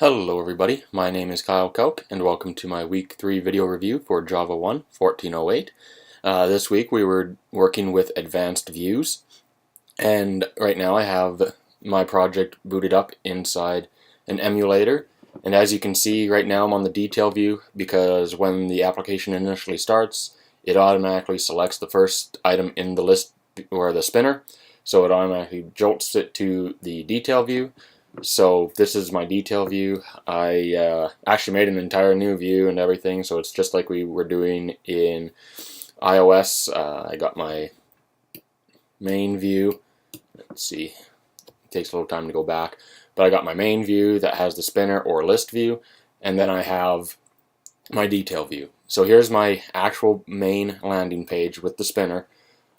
Hello everybody, my name is Kyle Kauk and welcome to my week 3 video review for Java 1 1408. This week we were working with advanced views, and right now I have my project booted up inside an emulator, and as you can see right now I'm on the detail view because when the application initially starts it automatically selects the first item in the list or the spinner, so it automatically jolts it to the detail view. So this is my detail view. I actually made an entire new view and everything, so it's just like we were doing in iOS. I got my main view. Let's see, it takes a little time to go back, but I got my main view that has the spinner or list view, and then I have my detail view. So here's my actual main landing page with the spinner.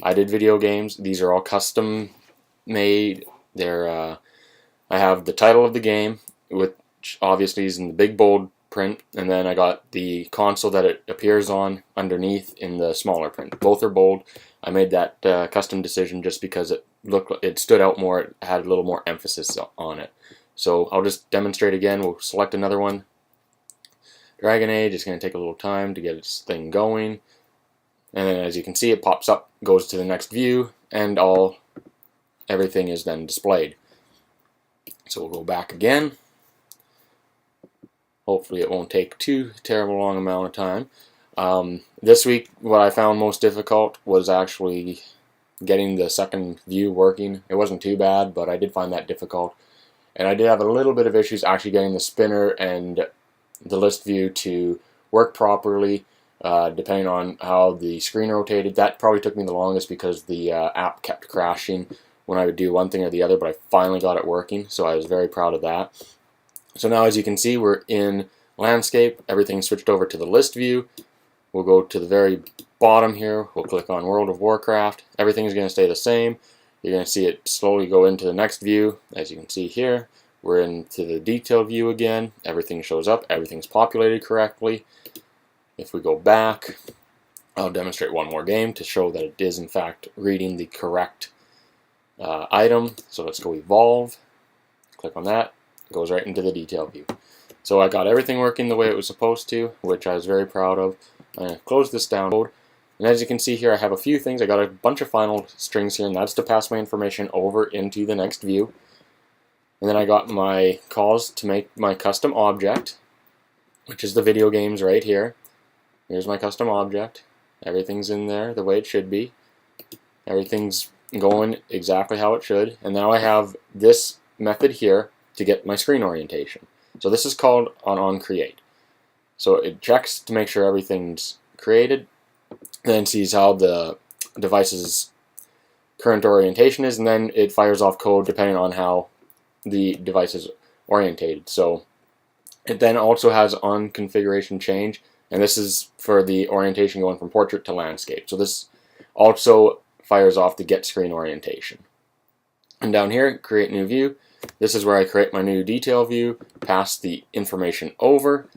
I did video games. These are all custom made. I have the title of the game, which obviously is in the big bold print, and then I got the console that it appears on underneath in the smaller print. Both are bold. I made that custom decision just because it stood out more. It had a little more emphasis on it. So I'll just demonstrate again. We'll select another one. Dragon Age is going to take a little time to get its thing going, and then as you can see, it pops up, goes to the next view, and everything is then displayed. So we'll go back again. Hopefully it won't take too terrible long amount of time. This week what I found most difficult was actually getting the second view working. It wasn't too bad, but I did find that difficult. And I did have a little bit of issues actually getting the spinner and the list view to work properly, depending on how the screen rotated. That probably took me the longest because the app kept crashing when I would do one thing or the other, but I finally got it working, so I was very proud of that. So now as you can see, we're in landscape. Everything's switched over to the list view. We'll go to the very bottom here. We'll click on World of Warcraft. Everything's going to stay the same. You're going to see it slowly go into the next view. As you can see here, we're into the detail view again. Everything shows up. Everything's populated correctly. If we go back, I'll demonstrate one more game to show that it is in fact reading the correct item. So let's go evolve, click on that, it goes right into the detail view. So I got everything working the way it was supposed to, which I was very proud of. I'm going to close this down, and as you can see here I have a few things. I got a bunch of final strings here, and that's to pass my information over into the next view. And then I got my calls to make my custom object, which is the video games right here. Here's my custom object. Everything's in there the way it should be. Everything's going exactly how it should, and now I have this method here to get my screen orientation. So this is called onCreate. So it checks to make sure everything's created, then sees how the device's current orientation is, and then it fires off code depending on how the device is orientated. So it then also has onConfiguration change, and this is for the orientation going from portrait to landscape. So this also fires off the get screen orientation. And down here, create new view. This is where I create my new detail view, pass the information over,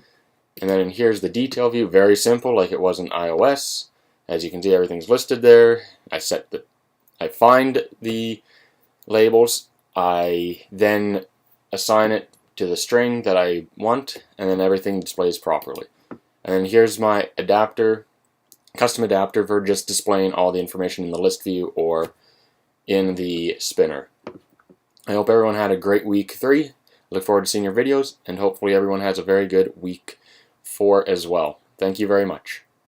and then here's the detail view. Very simple, like it was in iOS. As you can see, everything's listed there. I find the labels. I then assign it to the string that I want, and then everything displays properly. And then here's my adapter, custom adapter for just displaying all the information in the list view or in the spinner. I hope everyone had a great week 3. Look forward to seeing your videos, and hopefully everyone has a very good week 4 as well. Thank you very much.